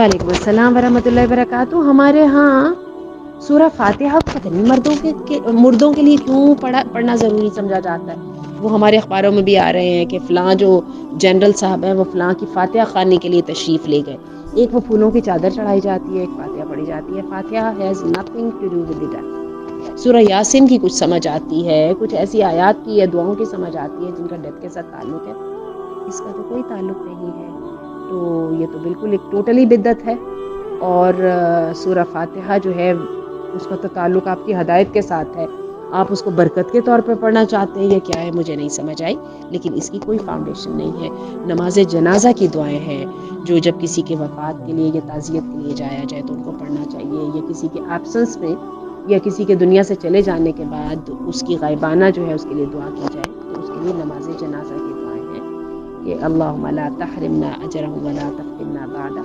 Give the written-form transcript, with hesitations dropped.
وعلیکم السلام ورحمۃ اللہ وبرکاتہ. ہمارے ہاں سورہ فاتحہ پتہ نہیں مردوں کے لیے کیوں پڑھنا ضروری سمجھا جاتا ہے. وہ ہمارے اخباروں میں بھی آ رہے ہیں کہ فلاں جو جنرل صاحب ہیں وہ فلاں کی فاتحہ خوانی کے لیے تشریف لے گئے. ایک وہ پھولوں کی چادر چڑھائی جاتی ہے، ایک فاتحہ پڑھی جاتی ہے. فاتحہ has nothing to do with the death. سورہ یاسین کی کچھ سمجھ آتی ہے، کچھ ایسی آیات کی یا دعاؤں کی سمجھ آتی ہے جن کا ڈیتھ کے ساتھ تعلق ہے. اس کا تو کوئی تعلق نہیں ہے. تو یہ تو بالکل ایک ٹوٹلی بدعت ہے. اور سورہ فاتحہ جو ہے اس کا تو تعلق آپ کی ہدایت کے ساتھ ہے. آپ اس کو برکت کے طور پہ پڑھنا چاہتے ہیں یا کیا ہے مجھے نہیں سمجھ آئی، لیکن اس کی کوئی فاؤنڈیشن نہیں ہے. نماز جنازہ کی دعائیں ہیں جو جب کسی کے وفات کے لیے یا تعزیت کے لیے جایا جائے تو ان کو پڑھنا چاہیے، یا کسی کے ایبسنس میں یا کسی کے دنیا سے چلے جانے کے بعد اس کی غائبانہ جو ہے اس کے لیے دعا کی جائے تو اس کے لیے نماز جنازہ کی دعائیں ہیں کہ اللہم لا تحرمنا اجرہ ولا تفتنا بعدہ.